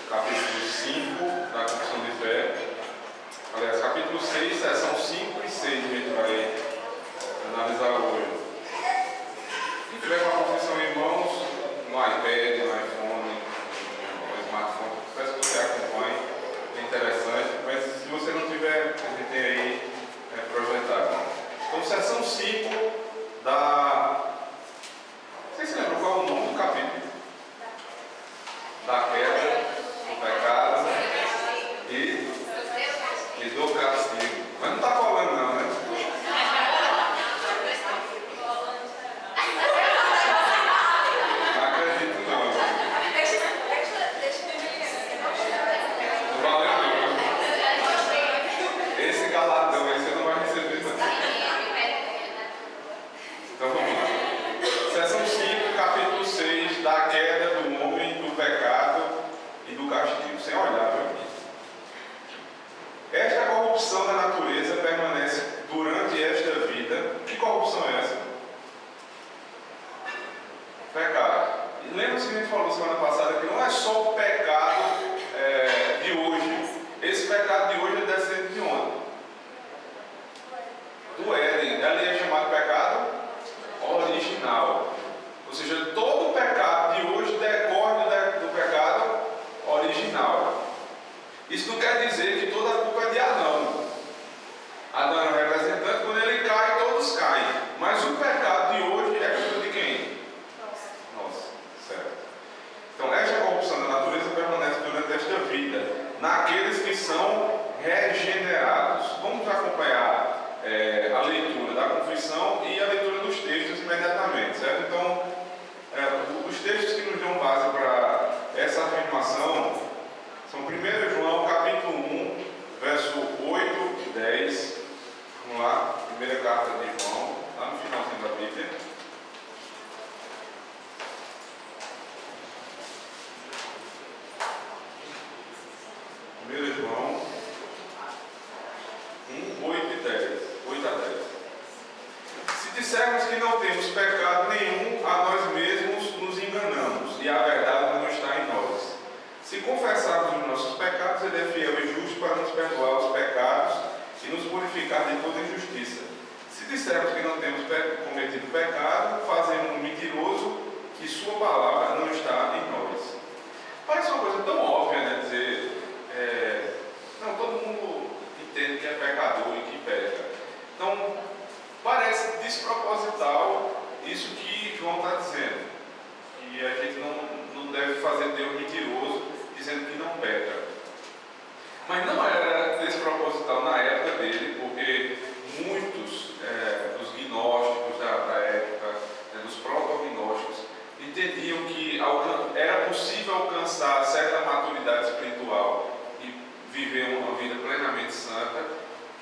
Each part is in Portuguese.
capítulo 5 da Confissão de Fé. Aliás, capítulo 6, seção 5 e 6 a gente vai analisar hoje. Quem tiver com a confissão em mãos, no iPad, no iPhone, no smartphone, peço que você acompanhe, é interessante, mas se você não tiver, a gente tem aí projetado. Então, seção 5 da... Vocês se lembram qual é o nome do capítulo? Da queda, do pecado e do castigo. Mas não está colando não, né? Não acredito não. Não valeu não. Esse galadão aí você não vai receber não. Então vamos lá. Seção 5, capítulo 6, da queda do homem, do pecado e do castigo. Sem olhar para mim. Esta corrupção da natureza permanece durante esta vida. Que corrupção é essa? Pecado. E lembra-se que a gente falou semana passada que não é só o pecado de hoje. Esse pecado de hoje é descendente de onde? Do Éden. Ali é chamado pecado original. Ou seja, todo o pecado de hoje decorre do pecado original. Isso não quer dizer que toda a culpa é de Adão. Adão é o representante, quando ele cai, todos caem. Mas o pecado de hoje é culpa de quem? Nossa, certo. Então, esta corrupção da natureza permanece durante esta vida, naqueles que são regenerados. Vamos acompanhar a leitura da confissão e a leitura dos textos imediatamente, certo? Então, os textos que nos dão base para essa afirmação são 1 João capítulo 1, verso 8 e 10. Vamos lá, primeira carta de João, lá no finalzinho da Bíblia. João 1, 8 e 10. 8 a 10. Se dissermos que não temos pecado nenhum, a nós mesmos nos enganamos, e a verdade não está em nós. Se confessarmos os nossos pecados, Ele é fiel e justo para nos perdoar os pecados e nos purificar de toda injustiça. Se dissermos que não temos cometido pecado, fazemos um mentiroso e Sua palavra não está em nós. Parece uma coisa tão óbvia, né? Dizer, não, todo mundo entende que é pecador e que peca. Então, parece desproposital isso que João está dizendo. E a gente não deve fazer Deus mentiroso, dizendo que não peca. Mas não era desproposital na época dele, porque muitos dos gnósticos da época, dos protognósticos, entendiam que era possível alcançar certa maturidade espiritual e viver uma vida plenamente santa,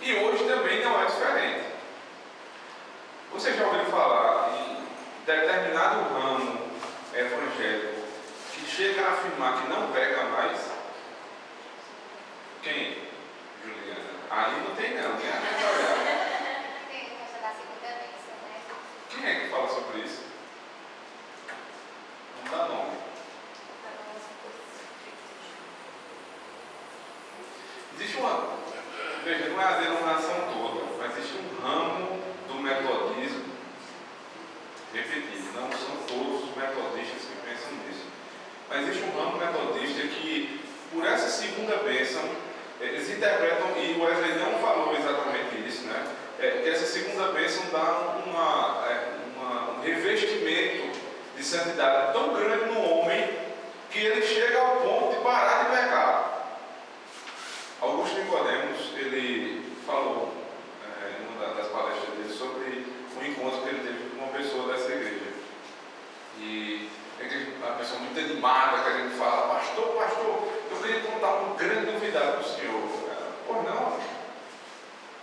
e hoje também não é diferente. Você já ouviu falar em determinado ramo evangélico que chega a afirmar que não peca mais? Quem? Juliana. Ali não tem não, quem é que olhar? Quem é que fala sobre isso? Não dá nome. Existe veja, não é a denominação toda, mas existe um ramo do metodismo. Repetindo, não são todos os metodistas que pensam nisso. Mas existe um ramo metodista que, por essa segunda bênção, eles interpretam, e o Wesley não falou exatamente isso, né? Que essa segunda bênção dá um revestimento de santidade tão grande no homem que ele chega ao ponto de parar de pecar. Augusto Nicodemos, ele falou em uma das palestras dele sobre um encontro que ele teve com uma pessoa dessa igreja. E uma pessoa muito animada, que a gente fala, pastor, eu queria contar uma grande novidade para o senhor. Pô, não,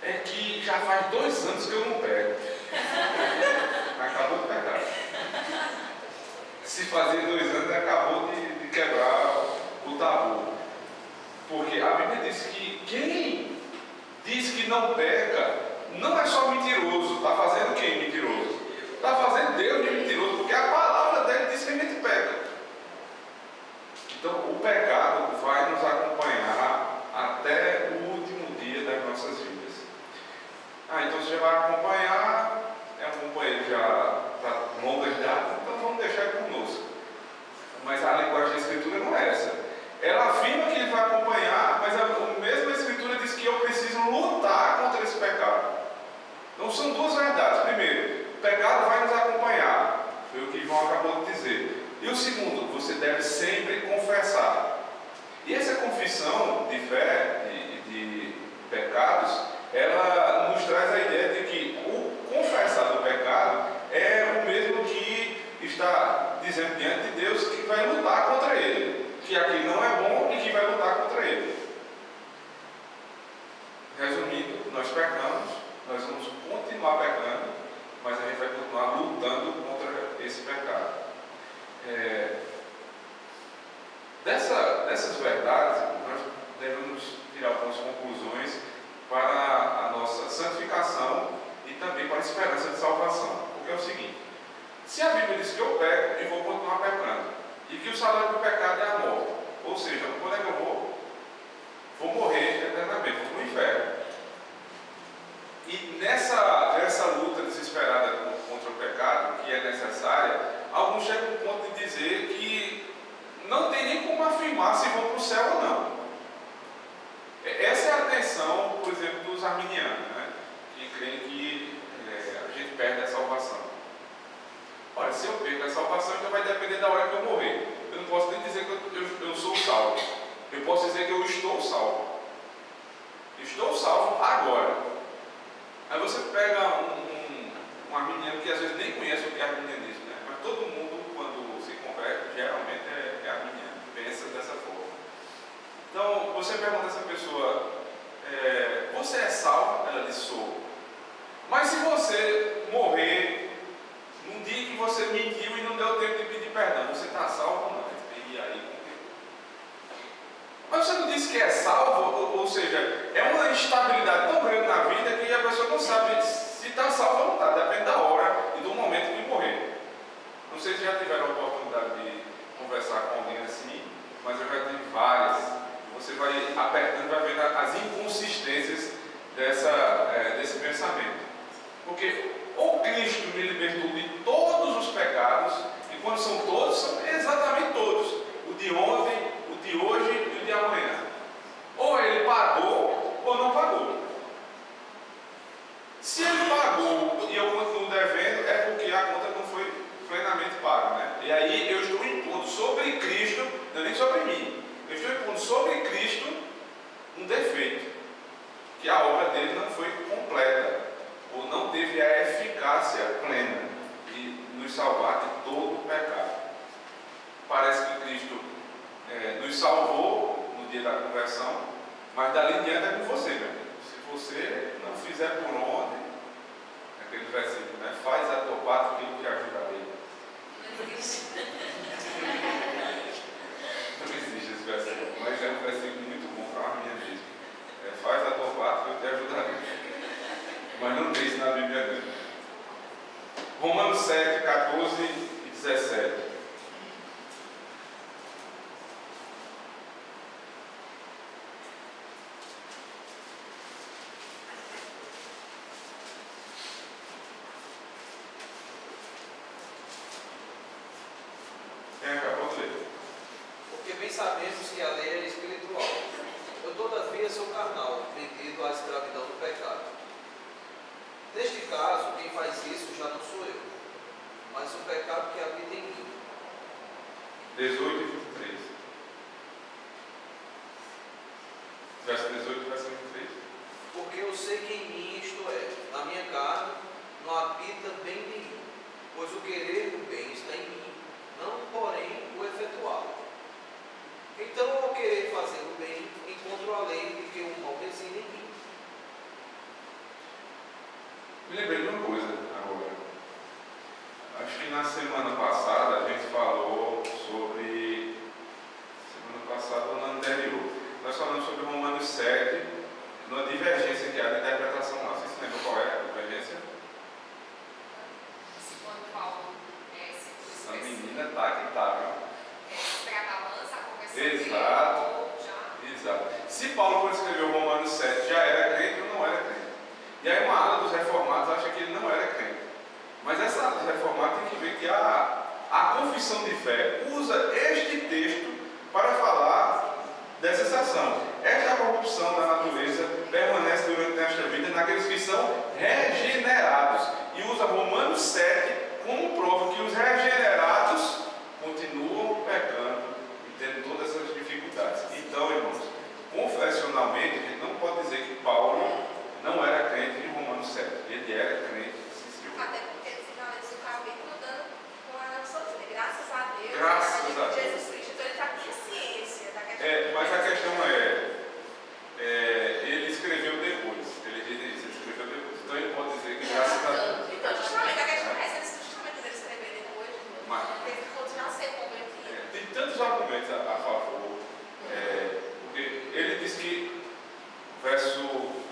é que já faz 2 anos que eu não pego. Acabou de pegar. Se fazia 2 anos, acabou de quebrar o tabu. Porque a Bíblia diz que quem diz que não peca, não é só mentiroso. Está fazendo quem mentiroso? Está fazendo Deus de mentiroso, porque a palavra dele diz que a gente peca. Então, o pecado vai nossas vidas. Então você já vai acompanhar, é um companheiro já para longas datas, então vamos deixar ele conosco. Mas a linguagem da Escritura não é essa. Ela afirma que ele vai acompanhar, mas a mesma Escritura diz que eu preciso lutar contra esse pecado. Então são duas verdades. Primeiro, o pecado vai nos acompanhar, foi o que João acabou de dizer. E o segundo, você deve sempre confessar. E essa confissão de fé, de pecados, ela nos traz a ideia de que o confessar do pecado é o mesmo que está dizendo diante de Deus que vai lutar contra ele, que aquilo não é bom e que vai lutar contra ele. Resumindo, nós pecamos, nós vamos continuar pecando, mas a gente vai continuar lutando contra esse pecado. Dessas verdades, nós devemos tirar algumas conclusões para a nossa santificação e também para a esperança de salvação. Porque é o seguinte: se a Bíblia diz que eu peco e vou continuar pecando, e que o salário do pecado é a morte, ou seja, quando é que eu vou? Vou morrer eternamente, vou para o inferno. E nessa luta desesperada contra o pecado, que é necessária, alguns chegam ao ponto de dizer que não tem nem como afirmar se vão para o céu ou não. Essa é a tensão, por exemplo, dos arminianos, né? Que creem que a gente perde a salvação. Olha, se eu perco a salvação, então vai depender da hora que eu morrer. Eu não posso nem dizer que eu sou salvo. Eu posso dizer que eu estou salvo. Estou salvo agora. Aí você pega um arminiano que às vezes nem conhece o que é arminianismo, né? Mas todo mundo, quando se converte, geralmente é arminiano, pensa dessa forma. Então, você pergunta a essa pessoa, você é salvo? Ela diz, sou. Mas se você morrer num dia que você mentiu e não deu tempo de pedir perdão, você está salvo ou não? E aí, mas você não disse que é salvo, ou seja, é uma instabilidade tão grande na vida que a pessoa não sabe se está salvo ou não está, depende da hora e do momento que morrer. Não sei se já tiveram a oportunidade de conversar com alguém assim, mas eu já tive várias. Você vai apertando, vai vendo as inconsistências desse pensamento. Porque ou Cristo me libertou de todos os pecados, e quando são todos, são exatamente todos. O de ontem, o de hoje e o de amanhã. Ou ele pagou ou não pagou. Se ele pagou e eu continuo devendo, é porque a conta não foi plenamente paga, né? E aí eu estou impondo sobre Cristo, não é nem sobre mim, eu estou impondo sobre Cristo um defeito, que a obra dele não foi completa, ou não teve a eficácia plena de nos salvar de todo o pecado. Parece que Cristo nos salvou no dia da conversão, mas dali em diante é com você, meu amigo. Se você não fizer por onde, aquele versículo, né? Faz a tua parte aquilo que ajuda a lei. Não existe esse versículo, mas é um versículo muito bom para a minha vida. Faz a tua parte que eu te ajudarei. Mas não tem isso na Bíblia dele. Romanos 7, 14 e 17. Porque bem sabemos que a lei é espiritual. Eu todavia sou carnal, vendido à escravidão do pecado. Neste caso, quem faz isso já não sou eu, mas o pecado que habita em mim. 18 e 23. Verso 18 e verso 23. Porque eu sei que em mim, isto é, na minha carne, não habita bem nenhum, pois o querer do bem está em mim, não, porém, o efetuá-lo. Então, ao querer fazer o bem, encontro a lei de que o mal reside em mim. Me lembrei de uma coisa agora. Acho que na semana passada a gente falou sobre. Semana passada ou na anterior. Nós falamos sobre Romanos 7, numa divergência que há de interpretação lá. Vocês se lembram qual é a divergência? Quando Paulo a menina tá que tá, viu? Exato. Exato. Se Paulo, quando escreveu Romanos 7, já era crente ou não E aí uma ala dos reformados acha que ele não era crente. Mas essa ala dos reformados tem que ver que a confissão de fé usa este texto para falar dessa sensação. Esta corrupção da natureza permanece durante esta vida naqueles que são regenerados. E usa Romanos 7 como prova que os regenerados continuam pecando e tendo todas essas dificuldades. Então, irmãos, confessionalmente, a gente não pode dizer que Paulo não era crente em Romanos 7. Ele era crente. Até porque ele finaliza o capítulo dando com a sofrer. Graças a Deus. Graças a Deus. Jesus Cristo. Então ele já tinha ciência da questão. Mas a questão ele escreveu depois. Ele diz isso, ele escreveu depois. Então ele pode dizer que graças a Deus. Então, justamente, a questão é essa, justamente ele escrever depois, tem que continuar a ser convertido. Tem tantos argumentos a favor. Porque ele diz que, verso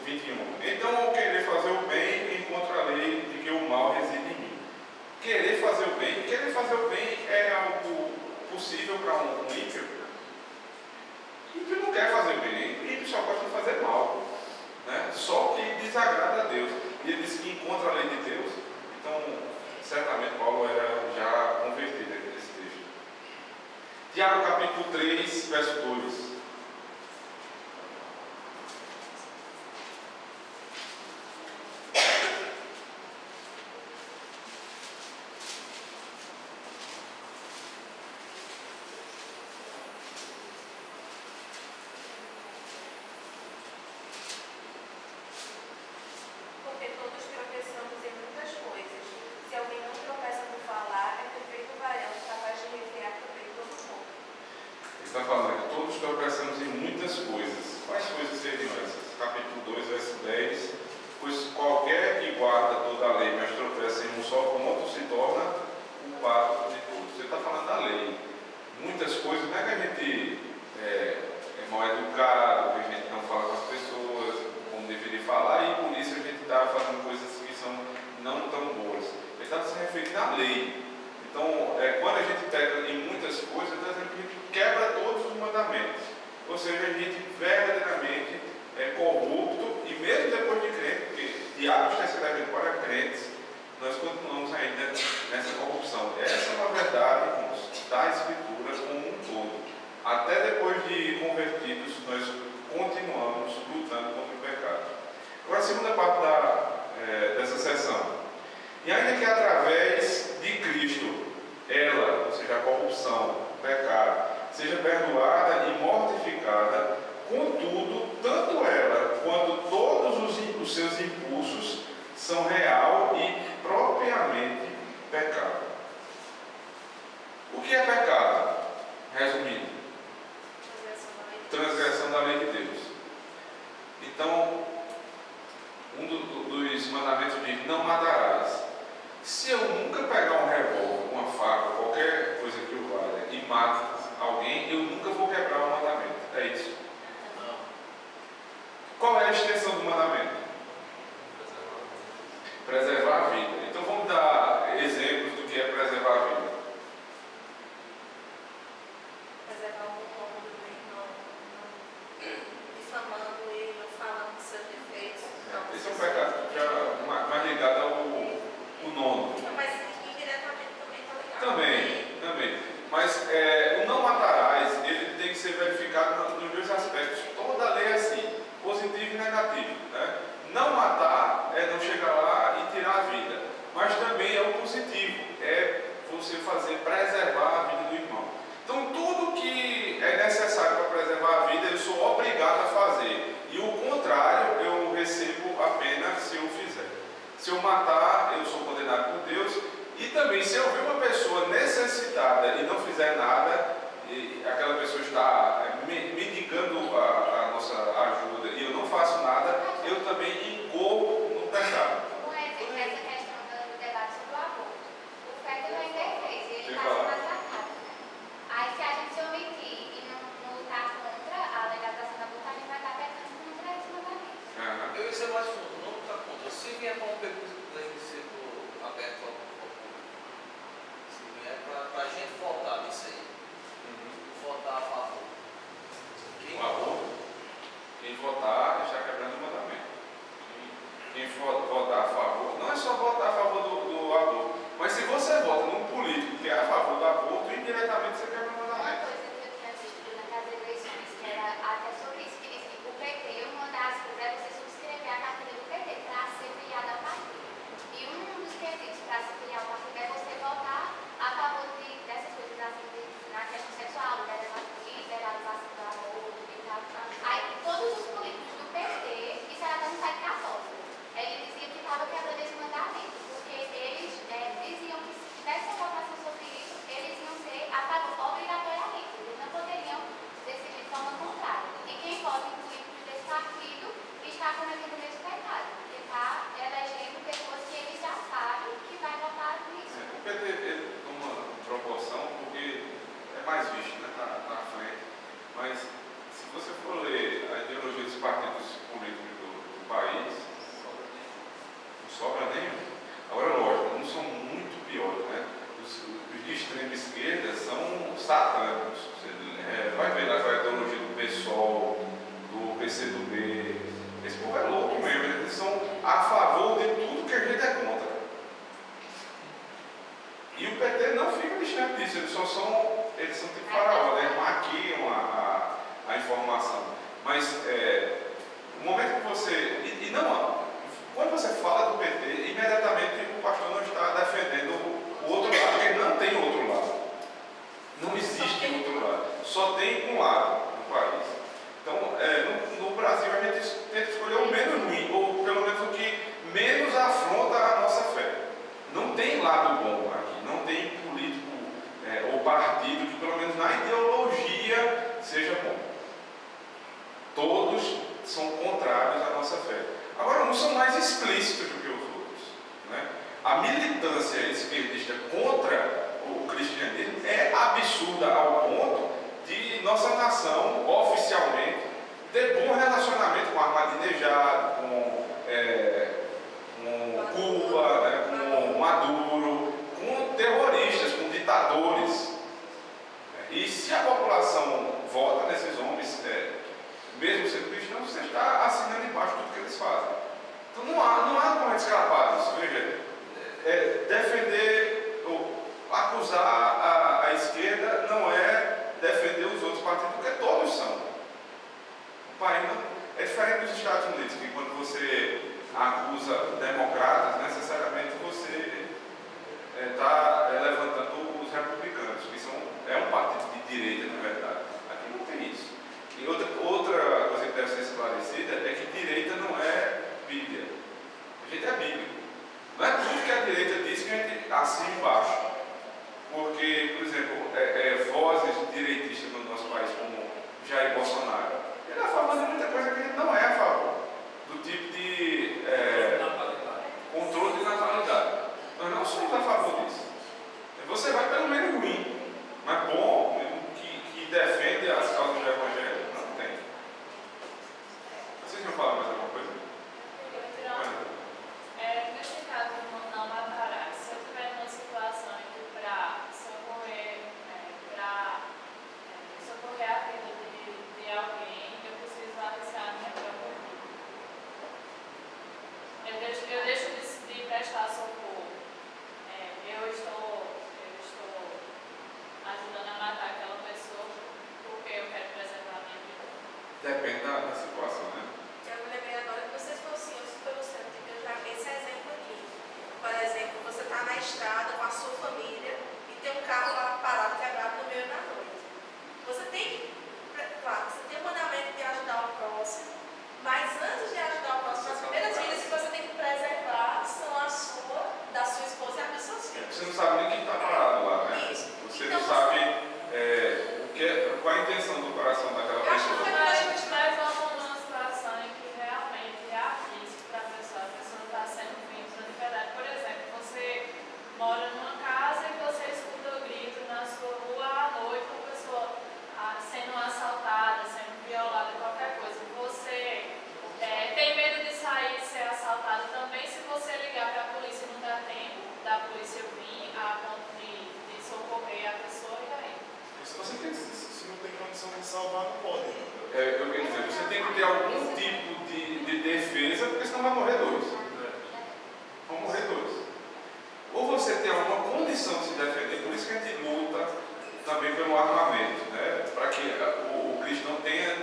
21, então ao querer fazer o bem, encontro a lei de que o mal reside em mim. Querer fazer o bem é algo possível para um ímpio? Ímpio não quer fazer bem, ímpio só gosta de fazer mal, né? Só que desagrada a Deus. E ele diz que encontra a lei de Deus. Então, certamente Paulo era já convertido aqui nesse texto. Tiago capítulo 3, verso 2. Porque todos tropeçamos em muitas coisas. Se alguém não tropeça no falar, é perfeito varão, capaz de refrear também todo o mundo. Ele está falando que todos tropeçamos em muitas coisas. Quais coisas seriam essas? Capítulo 2, verso 10. Pois qualquer que guarda toda a lei, mas tropeça em um só ponto, se torna culpado de todos. Você está falando da lei. Muitas coisas, não é que a gente é mal educado, que a gente não fala com as pessoas como deveria falar, e por isso a gente está fazendo coisas que são não tão boas. Ele está se referindo à lei. Então, quando a gente peca em muitas coisas, está dizendo que a gente quebra todos os mandamentos. Ou seja, a gente verdadeiramente é corrupto, e mesmo depois de crente, porque Tiago está escrevendo para crentes, nós continuamos ainda nessa corrupção. Essa é uma verdade, irmãos, da Escritura como um todo. Até depois de convertidos, nós continuamos lutando contra o pecado. Agora, a segunda parte dessa sessão. E ainda que através de Cristo, ela, ou seja, a corrupção, o pecado, seja perdoada e mortificada, contudo, tanto ela quanto todos os seus impulsos são real e propriamente pecado. O que é pecado? Resumindo, transgressão da lei de Deus. Então, um dos mandamentos diz: não matarás. Se eu nunca pegar um revólver, uma faca, qualquer coisa que eu valha, e mato alguém, eu nunca vou quebrar o mandamento. É isso. Não. Qual é a extensão do mandamento? Preservar a vida. Então vamos dar exemplos do que é preservar a vida. Preservar o nome do irmão, não difamando ele, não falando dos seus defeitos. Esse é um pecado já mais ligado ao nono. Mas indiretamente também está ligado. Também. Mas o não matarás, ele tem que ser verificado nos dois aspectos. Toda a lei é assim, positivo e negativo, né? Não matar é não chegar lá e tirar a vida. Mas também é o positivo, é você preservar a vida do irmão. Então tudo que é necessário para preservar a vida, eu sou obrigado a fazer. E o contrário, eu recebo a pena se eu fizer. Se eu matar, eu sou condenado por Deus. E também, se eu ver uma pessoa necessitada e não fizer nada, e aquela pessoa está mendigando a nossa ajuda e eu não faço nada, eu também incorro no pecado. Com essa questão do debate sobre o aborto, o feto ainda é fez, ele está Sem falar. sendo atacado. Aí, se a gente se omitir e não lutar contra a legalização da aborto, a gente vai estar pecando contra esse mandamento. Eu ia ser mais fundo, não lutar contra. Se vier para um plebiscito aberto ao público, se vier para a gente votar nisso aí, votar a favor. Um aborto, quem votar está quebrando o mandamento. Quem for está cometendo o mesmo pecado, porque está elegendo pessoas que eles já sabem que vai votar nisso. O PT ele toma proporção porque é mais visto, né? Tá na frente. Mas se você for ler a ideologia dos partidos políticos do país, não sobra nenhum. Agora, lógico, não são muito piores, né? Os de extrema esquerda são satânicos. Você vai ver lá a ideologia do PSOL, do PCdoB. Esse povo é louco mesmo, eles são a favor de tudo que a gente é contra. E o PT não fica distante disso, eles são tipo faraó, né? Maquiam a informação. Mas o momento que você. Quando você fala do PT, imediatamente o pastor não está defendendo o outro lado, porque não tem outro lado. Não existe outro lado. Só tem um lado no país. Então, no Brasil, a gente tenta escolher o menos ruim, ou pelo menos o que menos afronta a nossa fé. Não tem lado bom aqui, não tem político ou partido que, pelo menos na ideologia, seja bom. Todos são contrários à nossa fé. Agora, uns são mais explícitos do que os outros, né? A militância esquerdista contra o cristianismo é absurda ao ponto de nossa nação, oficialmente, ter bom relacionamento com Ahmadinejad, com Cuba, né, com Maduro, com terroristas, com ditadores. E se a população vota nesses homens, mesmo sendo cristãos, você está assinando embaixo tudo que eles fazem. Então não há como escapar disso. Veja, defender ou acusar a esquerda não é defender os outros partidos, porque todos são. O país é diferente dos Estados Unidos, que quando você acusa democratas, necessariamente você está levantando os republicanos, que é um partido de direita, na verdade. Aqui não tem isso. E outra coisa que deve ser esclarecida é que direita não é Bíblia. A gente é Bíblia. Não é tudo que a direita diz que a gente assina embaixo. Porque, por exemplo, vozes direitistas no nosso país, como Jair Bolsonaro, ele é a favor de muita coisa que a gente não é a favor. Do tipo de controle de natalidade. Nós não somos a favor disso. Você vai pelo menos ruim, mas bom, que defende as causas do Evangelho, não tem. Vocês não falam mais alguma coisa? Nesse caso, não matará. Se eu estiver numa situação em que para socorrer a vida de alguém, eu preciso arriscar a minha própria vida. Eu deixo de prestar socorro. Eu estou ajudando a matar aquela pessoa porque eu quero preservar a minha vida. Depende da situação, né? Eu me lembrei agora que vocês fossem pelo centro, que eu já vi esse exemplo aqui. Por exemplo, você está na estrada com a sua família e tem um carro lá parado, quebrado no meio da noite. Você tem, claro, você tem o mandamento de ajudar o próximo, mas antes de ajudar o próximo, as primeiras vidas que você tem que preservar são da sua esposa e a dos seus filhos. Você não sabe nem quem está parado lá, né? Isso. Você Então, não sabe qual é a intenção do coração daquela Eu acho que pessoa. Mas vamos numa situação em que realmente há risco para a pessoa está sendo vítima de verdade. Por exemplo, você mora numa casa e você escuta o grito na sua rua à noite, uma pessoa sendo assaltada, sendo violada, qualquer coisa. Você tem medo de sair e ser assaltado também. Se você ligar para a polícia não dá tempo da polícia vir a ponto de socorrer a pessoa, e aí? Se não tem condição de salvar, não pode. Eu quero dizer, você tem que ter algum tipo de defesa, porque senão vai morrer dois. Vão morrer dois. Ou você tem alguma condição de se defender, por isso que a gente luta também pelo armamento, né? Para que o cristão tenha,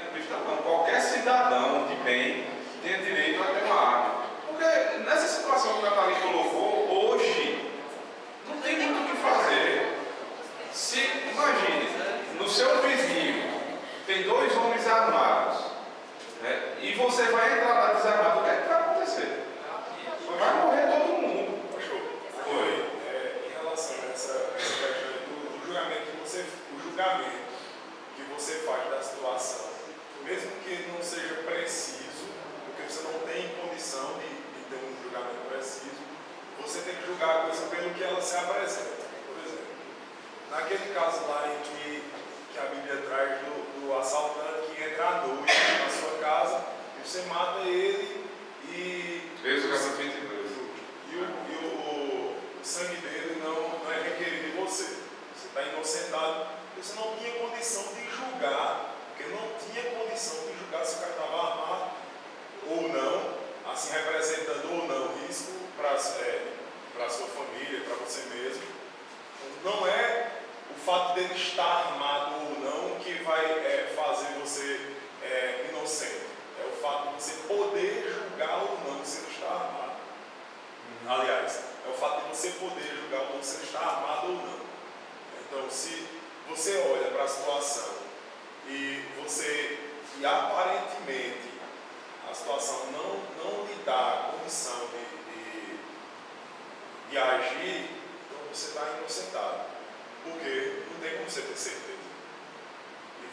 qualquer cidadão de bem tenha direito a ter uma arma. Porque nessa situação que a Nathalie colocou, hoje, não tem muito o que fazer. Imagine, no seu vizinho tem dois homens armados, né? E você vai entrar lá desarmado, o que é que vai acontecer? Vai morrer todo mundo. Oi. Em relação a essa questão do julgamento que você faz da situação, se apresenta. Por exemplo, naquele caso lá em que a Bíblia traz do assaltante que entra à noite na sua casa, e você mata ele e Êxodo capítulo 22. e o sangue dele não é requerido de você. Você está inocentado. Você não tinha condição de julgar, porque não tinha condição de julgar se o cara estava armado ou não, assim representando ou não risco para a sua família, para você mesmo. Não é o fato dele estar armado ou não que vai fazer você inocente. É o fato de você poder julgar ou não se ele está armado. Aliás, é o fato de você poder julgar ou não se ele está armado ou não. Então, se você olha para a situação e aparentemente a situação não lhe dá a condição de agir, então você está inocentado. Porque não tem como você ter certeza.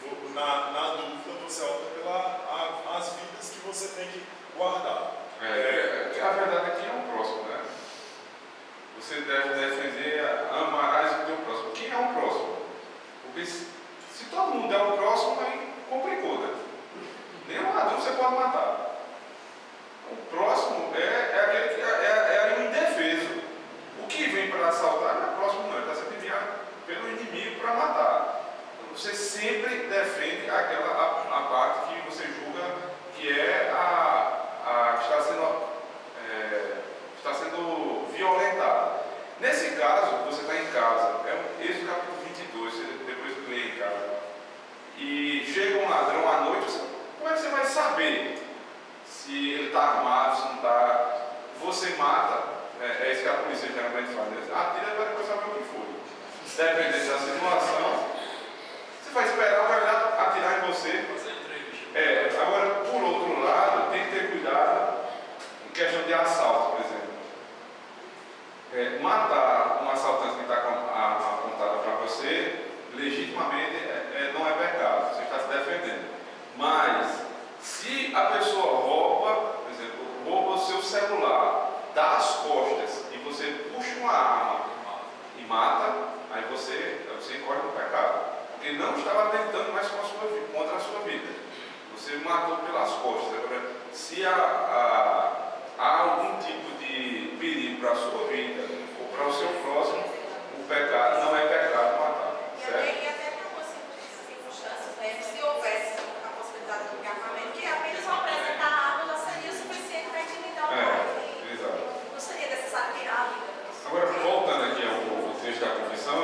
E na dúvida você opta pelas vidas que você tem que guardar. A verdade é que é um próximo, né? Você deve defender, amarás o teu próximo. Quem é o próximo? Porque se todo mundo é o próximo, aí complicou, né? Nenhum ladrão você pode matar. O próximo é aquele que é o indefeso. O que vem para assaltar não é próximo, não. Ele está sendo enviado pelo inimigo para matar. Então, você sempre defende a parte que você julga que é a que está sendo violentada. Nesse caso, você está em casa, Êxodo capítulo 22, você depois lê em casa, e chega um ladrão à noite, como é que você vai saber se ele está armado, se não está? Você mata, é isso que a polícia geralmente faz, né? Atira para depois saber o que foi. Dependendo da situação, você vai esperar o cara atirar em você. Agora, por outro lado, tem que ter cuidado em questão de assalto, por exemplo. Matar um assaltante que está com a arma apontada para você, legitimamente não é pecado, você está se defendendo. Mas, se a pessoa rouba, por exemplo, rouba o seu celular, dá as costas e você puxa uma arma e mata, aí você incorre no pecado. Porque não estava tentando mais contra a sua vida. Você matou pelas costas. Agora, se há algum tipo de perigo para a sua vida ou para o seu próximo, o pecado não é pecado matar. Certo? E até em algumas circunstâncias, né, se houvesse a possibilidade de um armamento, que apenas apresentar a arma já seria suficiente para intimidar o pai. Exato. Não seria necessário tirar a vida. Agora, voltando aqui ao texto da confissão,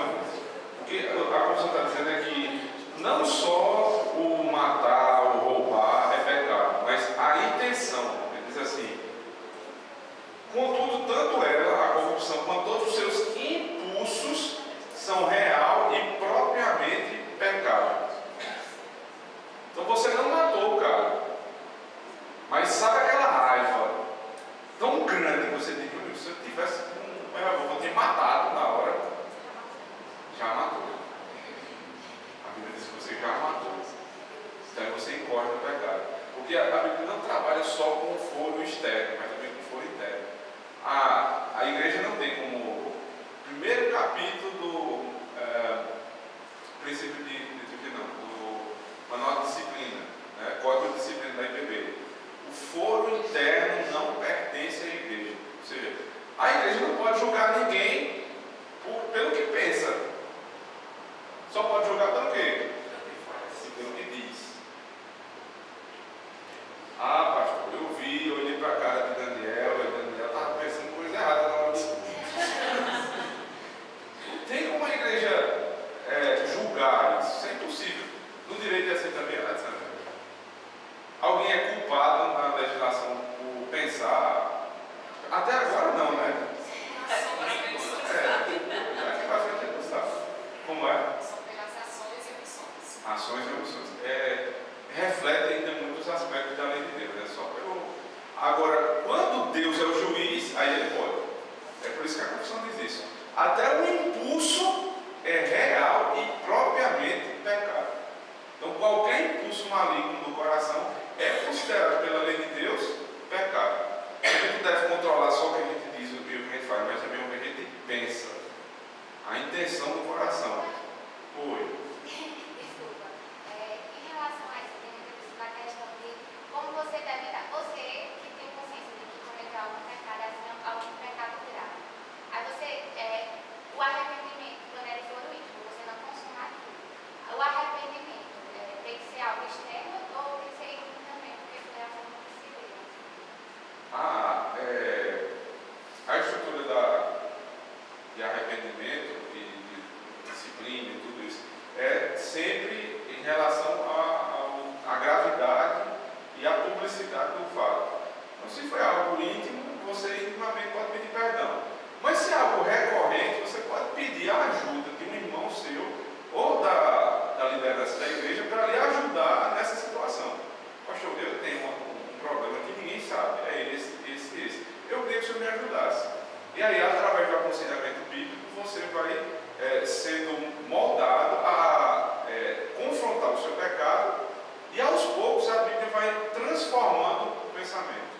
o que a confissão está dizendo é que não só o matar, o roubar é pecado, mas a intenção. Ele diz assim: contudo, tanto ela, a corrupção, quanto todos os seus impulsos são real e propriamente pecado. Então você não matou o cara, mas sabe aquela raiva tão grande que você diz: se eu tivesse eu vou ter matado na hora, já matou. A Bíblia diz que você já matou. Então você incorre no pecado. Porque a Bíblia não trabalha só com o foro externo, mas também com o foro interno. A igreja não tem como primeiro capítulo do princípio do manual de disciplina, né, código de disciplina da IPB. O foro interno não pertence à igreja. Ou seja, a igreja não pode julgar ninguém pelo que pensa. Só pode julgar pelo quê? Pelo que diz. Pastor, eu olhei para a cara de Daniel, e Daniel estava pensando coisa errada na hora do culto. Não tem como a igreja julgar isso. Isso é impossível. No direito é assim também, Alexandre. Alguém é culpado na legislação por pensar. Até agora não, né? Aqui para frente é Gustavo. Como é? São pelas ações e omissões. Ações e omissões. Reflete ainda muitos aspectos da lei de Deus. Agora, quando Deus é o juiz, aí ele pode. É por isso que a confissão diz isso. Até o impulso é real e propriamente pecado. Então, qualquer impulso maligno no coração é considerado pela lei de Deus pecado. A gente deve controlar só o que a gente diz, o que a gente faz, mas também o que a gente pensa. se foi algo íntimo, você intimamente pode pedir perdão. Mas se é algo recorrente, você pode pedir a ajuda de um irmão seu ou da liderança da igreja para lhe ajudar nessa situação. Pastor, eu tenho um problema que ninguém sabe, é esse. Eu queria que o senhor me ajudasse. E aí, através do aconselhamento bíblico, você vai sendo moldado a confrontar o seu pecado e aos poucos a Bíblia vai transformando o pensamento.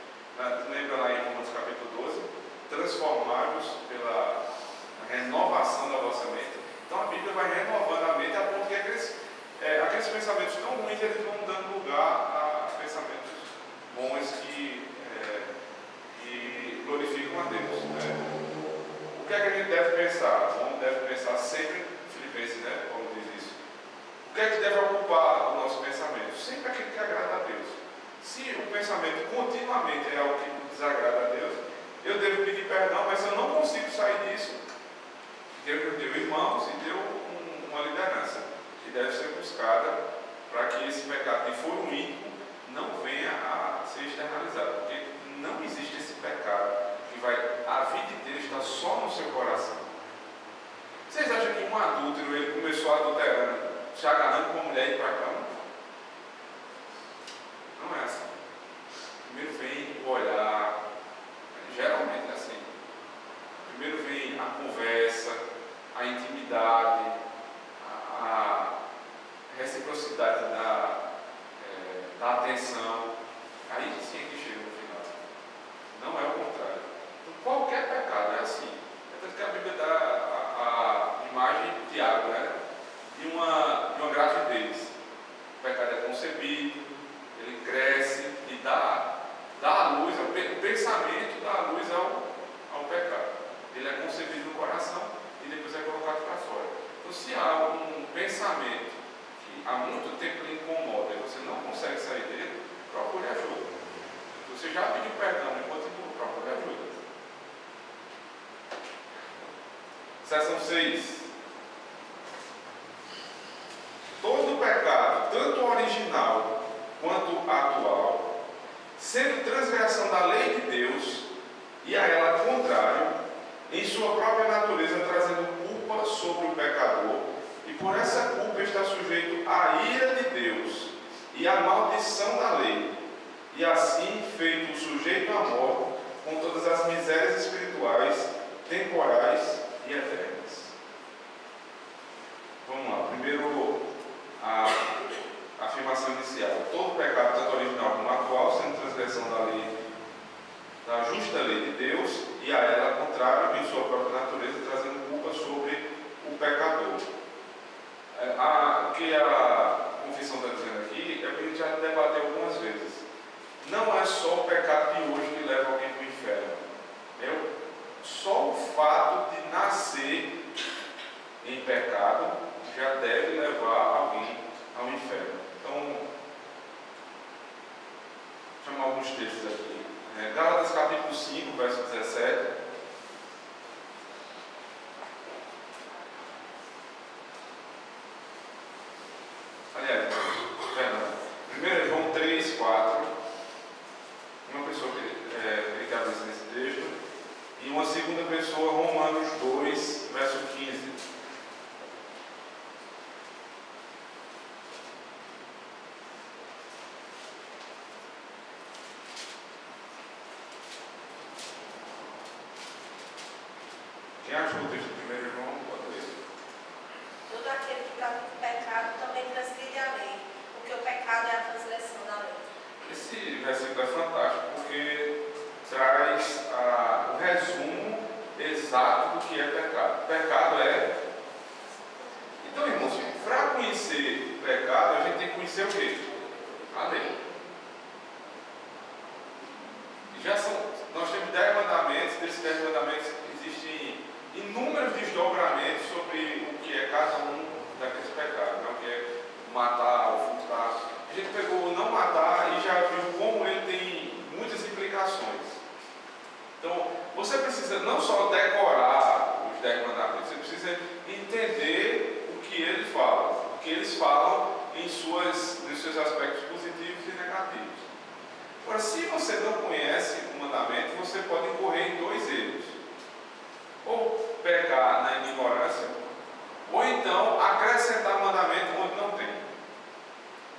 Lembra lá em Romanos capítulo 12? Transformados pela renovação da vossa mente. Então a Bíblia vai renovando a mente a ponto que aqueles pensamentos tão ruins eles vão dando lugar a pensamentos bons que glorificam a Deus. O que é que a gente deve pensar? O homem deve pensar sempre, Filipenses, Paulo diz isso. O que é que deve ocupar o nosso pensamento? Sempre aquilo que agrada a Deus. Se o pensamento continuamente é algo que desagrada a Deus, eu devo pedir perdão, mas se eu não consigo sair disso, Deus deu irmãos e deu uma liderança que deve ser buscada para que esse pecado de foro íntimo não venha a ser externalizado, porque não existe esse pecado que a vida inteira está só no seu coração. Vocês acham que um adúltero ele começou adulterando, se agarrando com a mulher e ir para a cama? Não é assim. Primeiro vem o olhar, geralmente é assim. Primeiro vem a conversa, a intimidade, a reciprocidade da atenção. Aí sim é que chega no final. Não é o contrário. Então, qualquer pecado é assim. É tanto que a Bíblia dá a imagem de Tiago, de uma gravidez. O pecado é concebido, ele cresce e dá a luz, o pensamento dá a luz ao pecado. Ele é concebido no coração e depois é colocado para fora. Então, se há um pensamento que há muito tempo lhe incomoda e você não consegue sair dele, procure ajuda. Se você já pediu perdão e continua, procure ajuda. Seção 6. Todo pecado, tanto original quanto atual, sendo transgressão da lei de Deus e a ela contrário, em sua própria natureza trazendo culpa sobre o pecador, e por essa culpa está sujeito à ira de Deus e à maldição da lei, e assim feito sujeito à morte com todas as misérias espirituais, temporais e eternas. Vamos lá, primeiro a afirmação inicial. Todo pecado, tanto original como atual, sendo transgressão da lei, da justa lei de Deus, e a ela contrário, em sua própria natureza, trazendo culpa sobre o pecador. O que a confissão está dizendo aqui é o que a gente já debateu algumas vezes. Não é só o pecado de hoje que leva alguém para o inferno. Só o fato de nascer em pecado já deve levar alguém ao inferno. Então, vou chamar alguns textos aqui. Gálatas capítulo 5, verso 17. Aliás, perdão. 1 João 3, 4. Uma pessoa que abre nesse texto. E uma segunda pessoa, Romanos 2, verso 15. Quem achou o texto do 1 João, pode ler. Todo aquele que pratica o pecado também transgride a lei, porque o pecado é a transgressão da lei. Esse versículo é fantástico porque traz o resumo exato do que é pecado. Pecado é... Então, irmãos, para conhecer pecado, a gente tem que conhecer o quê? A lei. Nós temos 10 mandamentos, desses 10 mandamentos existem inúmeros desdobramentos sobre o que é cada um daqueles pecados, o que é matar ou furtar. A gente pegou o não matar e já viu como ele tem muitas implicações. Então, você precisa não só decorar os 10 mandamentos, você precisa entender o que ele fala, o que eles falam nos seus aspectos positivos e negativos. Agora, se você não conhece mandamento, você pode incorrer em dois erros. Ou pecar na ignorância, ou então acrescentar mandamento onde não tem.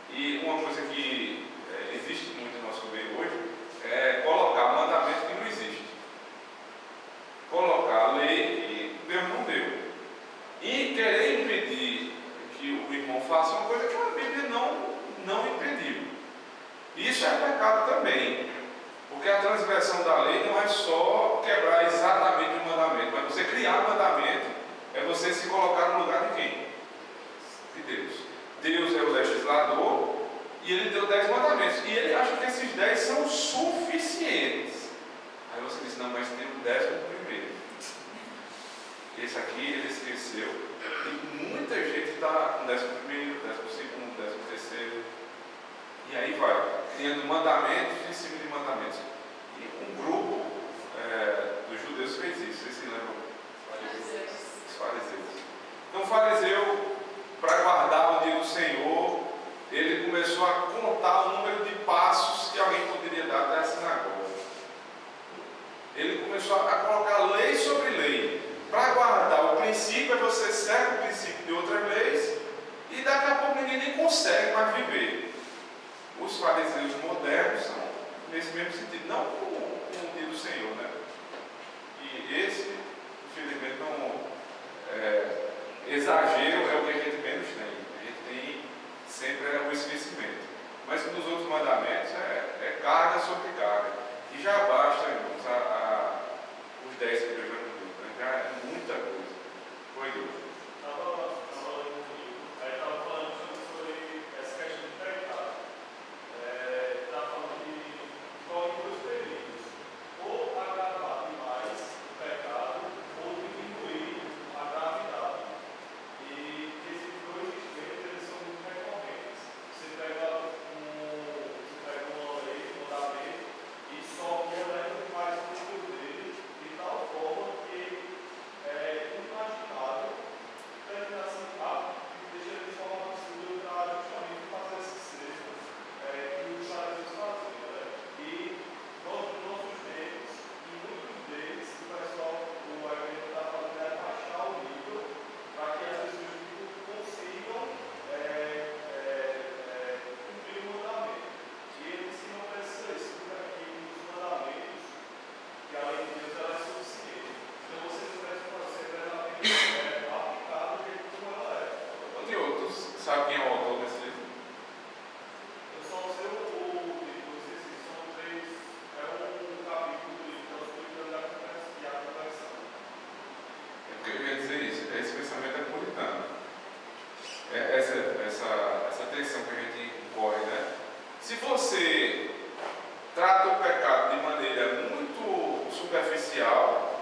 E uma coisa que existe muito no nosso meio hoje é colocar mandamento que não existe. Colocar lei que Deus não deu. E querer impedir que o irmão faça uma coisa que a Bíblia não impediu. Isso é pecado também. Porque a transgressão da lei não é só quebrar exatamente o mandamento, mas você criar mandamento é você se colocar no lugar de quem? De Deus. Deus é o legislador e ele deu 10 mandamentos. E ele acha que esses 10 são suficientes. Aí você diz, não, mas tem o 11º. Esse aqui ele esqueceu. E muita gente está no 11º, 12º, 13º. E aí vai, criando mandamentos em cima de mandamentos. E um grupo dos judeus fez isso. Vocês se lembram? Os fariseus. Então o fariseu, para guardar o dia do Senhor, ele começou a contar o número de passos que alguém poderia dar até a sinagoga. Ele começou a colocar lei sobre lei. Para guardar o princípio, você segue o princípio de outras leis e daqui a pouco ninguém nem consegue mais viver. Os fariseus modernos são nesse mesmo sentido, não como o dia do Senhor, né? E esse, infelizmente, não exagero é o que a gente menos tem. A gente tem sempre o esquecimento. Mas nos outros mandamentos é carga sobre carga. E já basta, irmãos, os 10 que Deus já nos deu. Né? Já é muita coisa. Foi Deus. Estava falando sobre essa questão de pecado. Estava falando que corre dois perigos. Ou agravar demais o pecado, ou diminuir a gravidade. E esses dois extremos eles são muito recorrentes. Você pega uma lei, um mandamento, e só eleva demais o número dele, de tal forma que é inimaginável terminar assim rápido e deixa ele de forma absurda para justamente fazer esse cerco que os fariseus faziam, né? E nos nossos tempos, em muitos deles, o pessoal, o evento está falando é baixar o nível para que as pessoas consigam cumprir o mandamento. E eles que não precisam isso, porque aqui nos mandamentos, que a lei de Deus ela é suficiente. Então vocês precisam ser plenamente aplicados do jeito como ela é. Onde outros? Sabe quem é o autor desse livro? Eu só sei o título, são 3, é um capítulo do livro, nós cuidamos da conversão. É porque eu ia dizer isso. Esse pensamento é puritano. Essa tensão que a gente incorre, né? Se você trata o pecado de maneira muito superficial,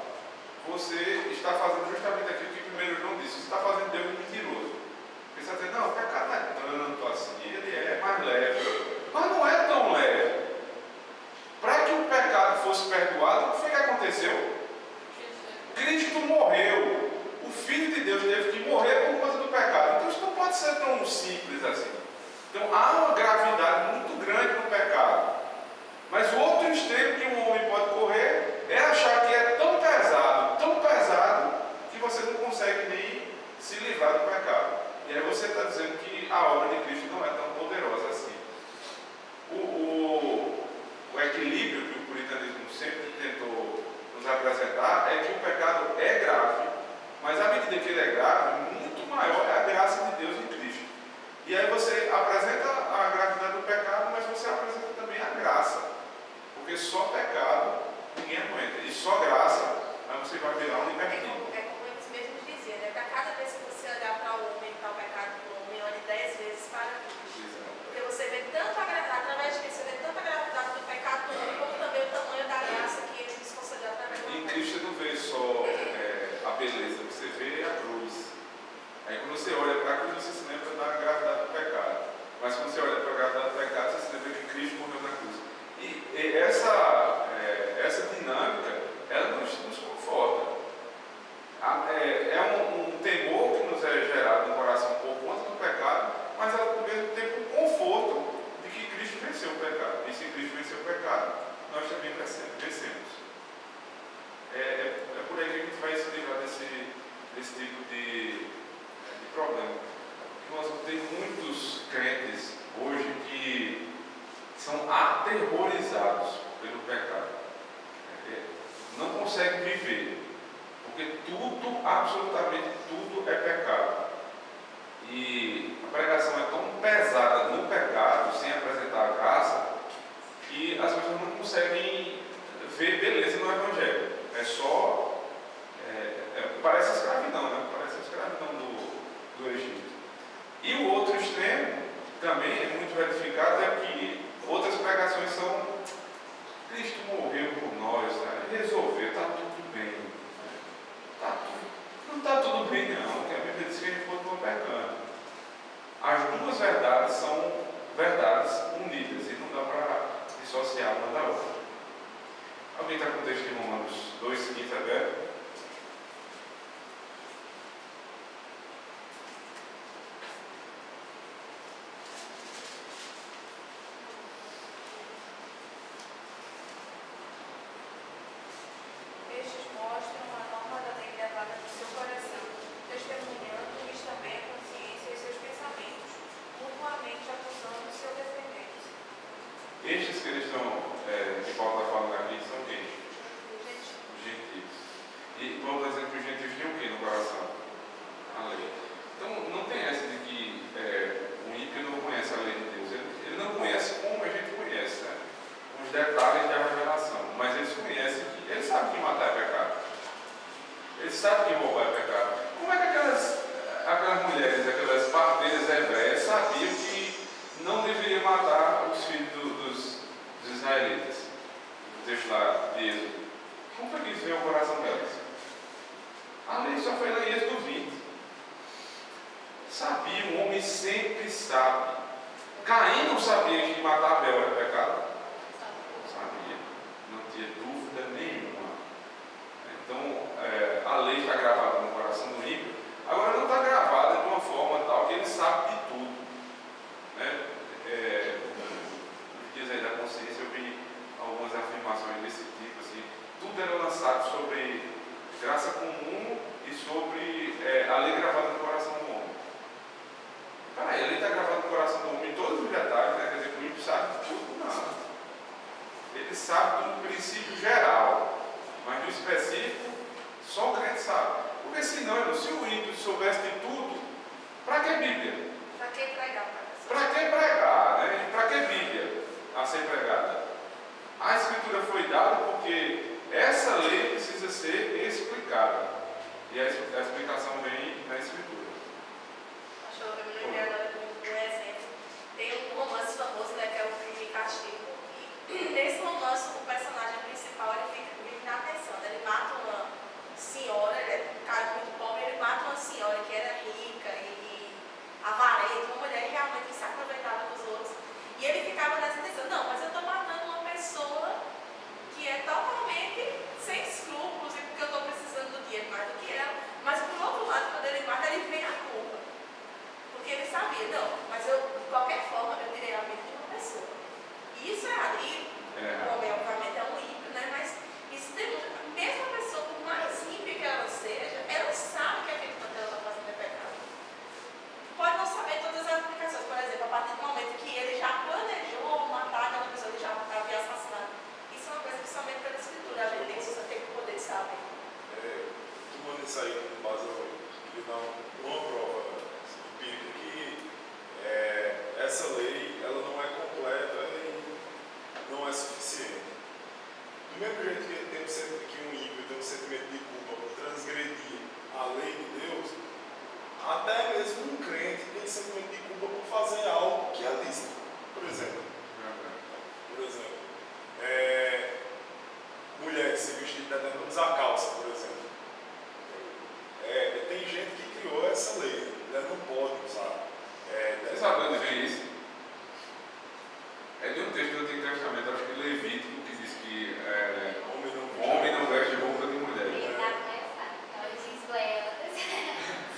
você está fazendo justamente aquilo que 1 João disse. Você está fazendo Deus mentiroso. Você está dizendo, não, o pecado não é tanto assim, ele é mais leve. Mas não é tão leve. Para que o pecado fosse perdoado, o que foi que aconteceu? Cristo morreu. O Filho de Deus teve que morrer por conta do pecado. Então isso não pode ser tão simples assim. Então há uma gravidade muito grande no pecado. Mas o outro extremo que um homem pode correr é achar que é tão pesado, que você não consegue nem se livrar do pecado. E aí você está dizendo que a obra de Cristo não é tão poderosa assim. O equilíbrio que o puritanismo sempre tentou nos apresentar é que o pecado é grave, mas à medida que ele é grave, muito maior é a graça de Deus em Cristo. E aí você apresenta a gravidade do pecado, mas você apresenta também a graça. Porque só pecado ninguém aguenta. E só graça, aí você vai virar um libertino. É como eles mesmos diziam, né? Para cada vez que você olhar para o homem, para o pecado do homem, olhe 10 vezes para Cristo. Porque você vê tanto através de que você vê tanta gravidade do pecado do homem, como também o tamanho da graça que ele nos concedeu através do E em homem. Cristo você não vê só a beleza, você vê a cruz. Aí quando você olha para a cruz, você se lembra da gravidade do pecado. Mas quando você olha para a gravidade do pecado, você se lembra que Cristo morreu na cruz. E essa dinâmica, ela nos conforta. aterrorizados pelo pecado. Não conseguem viver, porque tudo, absolutamente tudo é pecado. E a pregação é tão pesada no pecado, sem apresentar a graça, que as pessoas não conseguem ver beleza no Evangelho. É só... parece a escravidão, né? Parece a escravidão do Egito. E o outro extremo, também é muito verificado, é que outras pregações são: Cristo morreu por nós, né? Ele resolveu, está tudo bem. Não está tudo bem não, porque a Bíblia diz que a gente continua pecando. As duas verdades são verdades unidas e não dá para dissociar uma da outra. Alguém está com o texto de Romanos 2:15 aberto? Estes mostram a norma da lei gravada no seu coração, testemunhando-lhes também a consciência e seus pensamentos, mutuamente acusando o seu defendente. Estes que eles estão, que Paulo está falando aqui, são quem? Os gentios. E Paulo está dizendo que os gentios tinham o que no coração? A lei. Então não tem essa de que o ímpio não conhece a lei de Deus. Ele não conhece como a gente conhece, né? Os detalhes da revelação. Mas eles conhecem que ele sabe que matar é pecado. Ele sabe que roubar é pecado. Como é que aquelas mulheres, aquelas parteiras hebreias sabiam que não deveriam matar os filhos dos israelitas? O texto lá de Êxodo. Como foi que isso veio ao coração delas? A lei só foi lá em Êxodo 20. Sabia, o homem sempre sabe. Caim não sabia que matar Abel era pecado? Sabia. Não tinha dúvida nenhuma. Então, a lei está gravada no coração do ímpio. Agora, não está gravada de uma forma tal que ele sabe de tudo. Né? No dias aí da consciência, eu vi algumas afirmações desse tipo. Assim, tudo era lançado sobre graça comum e sobre a lei gravada no coração do homem. Peraí, a lei está gravada no coração do homem em todos os detalhes, né? Quer dizer, que o ímpio sabe de tudo? Não. Ele sabe do princípio geral, mas do específico, só o crente sabe. Porque senão, se o ímpio soubesse de tudo, para que Bíblia? Para que pregar? Para que pregar, né? Para que Bíblia a ser pregada? A Escritura foi dada porque essa lei precisa ser explicada. E a explicação vem na Escritura. Eu me lembrei agora de um exemplo. Tem um romance famoso, né, que é o Crime e Castigo. E nesse romance, o personagem principal ele vive na pensão. Ele mata uma senhora, ele é um cara muito pobre, ele mata uma senhora que era rica e avarenta, uma mulher realmente se aproveitava dos outros. E ele ficava nessa intenção: não, mas eu estou matando uma pessoa que é totalmente sem escrúpulos e porque eu estou precisando do dinheiro mais do que ela. Mas por outro lado, quando ele mata, ele vem a culpa. Porque ele sabia: não, mas eu, de qualquer forma, eu tirei a vida de uma pessoa. E isso é errado. E o homem, obviamente, é um ímpio, né? Mas isso tem muito. Mesmo a pessoa, por mais ímpia que ela seja, ela sabe que aquele que ela está fazendo é pecado. Pode não saber todas as aplicações. Por exemplo, a partir do momento que ele já planejou matar aquela pessoa, ele já havia assassinado. Isso é uma coisa que somente pela Escritura a gente tem o poder de saber. Tomando isso aí como base, eu queria dar uma prova empírica que essa lei ela não é completa e não é suficiente. Do mesmo jeito que um ímpio tem um sentimento de culpa por transgredir a lei de Deus, até mesmo um crente tem sentimento de culpa por fazer algo que é lícito. Por exemplo, mulher se vestir tentando usar calça, por exemplo. Tem gente que criou essa lei, mulher não pode usar. Você sabe onde vem isso? É de um texto do Antigo Testamento, acho que Levítico, que diz que homem não veste roupa de mulher.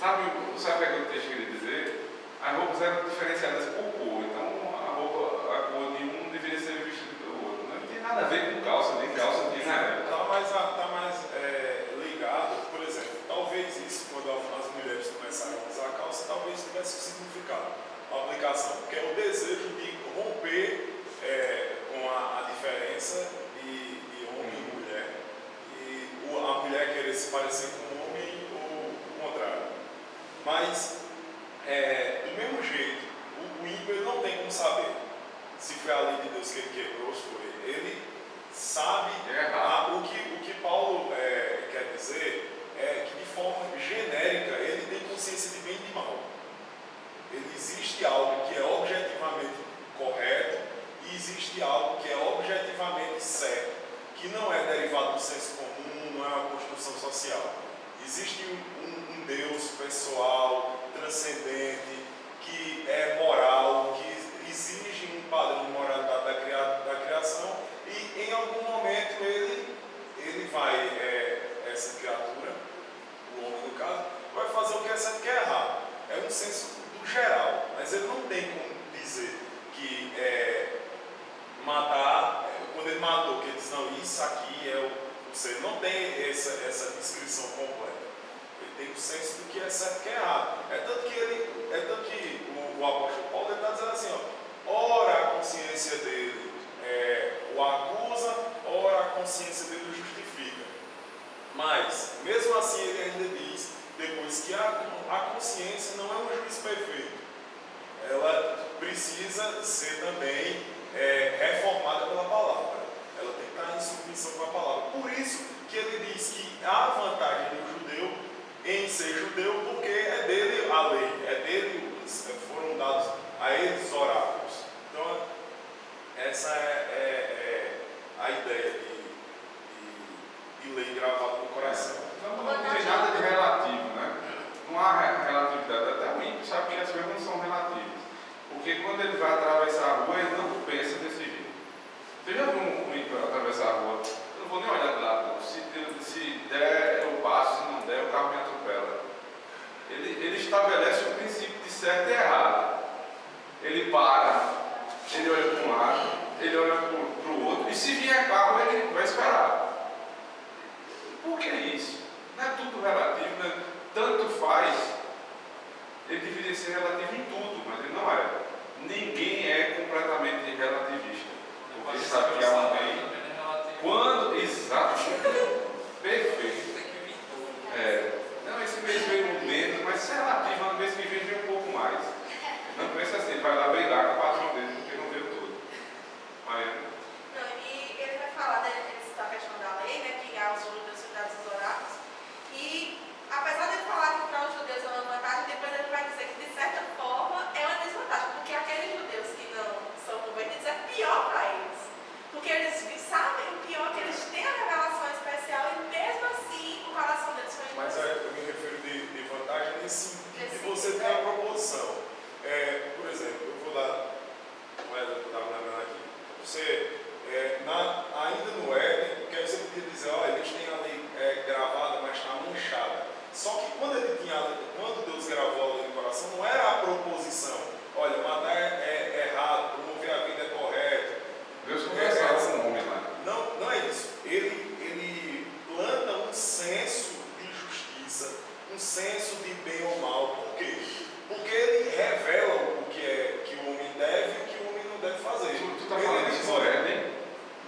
Sabe o que é que o texto queria dizer? As roupas eram diferenciadas por cor, então a cor de um deveria ser vestida pelo outro. Não tem nada a ver com calça, nem calça nem nada. Está mais ligado, por exemplo, talvez isso, quando as mulheres começaram a usar calça, talvez tivesse significado a aplicação, que é o desejo de romper com diferença de homem e mulher, e a mulher querer se parecer com o homem ou o contrário. Mas, do mesmo jeito, o ímpio ele não tem como saber se foi a lei de Deus que ele quebrou ou se foi. Ele sabe o que Paulo quer dizer é que de forma genérica ele tem consciência de bem e de mal. Existe algo que é objetivamente correto e existe algo que é objetivamente certo, que não é derivado do senso comum, não é uma construção social. Existe um Deus pessoal, transcendente, que é moral, que exige um padrão de moralidade da criação, e em algum momento ele vai, essa criatura, o homem no caso, vai fazer o que é certo e o que é errado. É um senso do geral, mas ele não tem como dizer que matar, quando ele matou, que ele diz, não, isso aqui é você não tem essa descrição completa. Ele tem o senso do que é certo e que é errado. É tanto que o apóstolo Paulo está dizendo assim, ora a consciência dele o acusa, ora a consciência dele o justifica. Mas, mesmo assim, ele ainda diz, depois, que a consciência não é um juiz perfeito. Ela precisa ser também reformada pela palavra. Ela tem que estar em submissão com a palavra. Por isso que ele diz que há vantagem do judeu em ser judeu, porque é dele a lei, foram dados a eles os oráculos. Então, essa é a ideia de lei gravada no coração. Então, não tem nada de relativo, né? Não há relatividade. Até o ímpio sabe que as coisas não são relativas. Porque quando ele vai atravessar a rua, ele não pensa desse jeito. Você já viu um ímpio atravessar a rua? Eu não vou nem olhar do lado. Se der, eu passo. Se não der, o carro me atropela. Ele estabelece o princípio de certo e errado. Ele para, ele olha para um lado, ele olha para o outro, e se vier carro, ele vai esperar. Por que isso? Não é tudo relativo, né? Tanto faz. Ele deveria ser relativo em tudo, mas ele não é. Ninguém é completamente relativista. Porque sabe que há um bem. Quando, exatamente, perfeito. Não, esse mês veio menos, mas isso é relativo, no mês que vem veio um pouco mais. Não pensa assim, vai lá brigar com o patrão dele, porque não veio tudo. Mas, não, e ele vai falar da questão da lei, né, que há os judeus dados os oráculos, e apesar de ele falar que para os judeus é uma vantagem, depois ele vai dizer que de certa forma é uma desvantagem, porque aqueles judeus que não são convertidos é pior para eles, porque eles sabem o pior, que eles têm a revelação especial e mesmo assim o coração deles foi Mas eu me refiro de vantagem nesse sentido de você ter a proposição. Por exemplo, eu vou dar um exemplo que eu estava lembrando aqui. Você, ainda no Éden, que aí você podia dizer, eles têm a lei gravada, mas está manchada. Só que quando Deus gravou a lei no coração, não era a proposição. Olha, matar é errado, promover a vida é correto. Deus conversava com o homem lá. Não é isso. Ele planta um senso de justiça, um senso de bem ou mal. Por quê? Porque ele revela o que o homem deve e o que o homem não deve fazer. Tu está falando isso no Éden?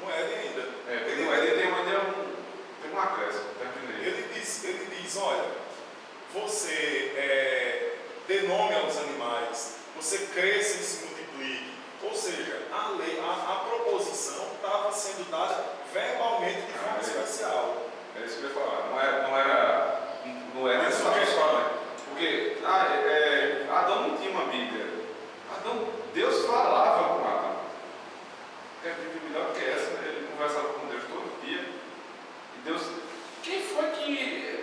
No Éden ainda. Porque no Éden tem um acréscimo. Ele diz, olha, você dê nome aos animais, você cresça e se multiplique. Ou seja, a proposição estava sendo dada verbalmente de forma especial. É isso que eu ia falar. Não era só pessoal, né? Porque Adão não tinha uma Bíblia. Deus falava com Adão. Quer Bíblia melhor que essa? Ele conversava com Deus todo dia. E Deus. Quem foi que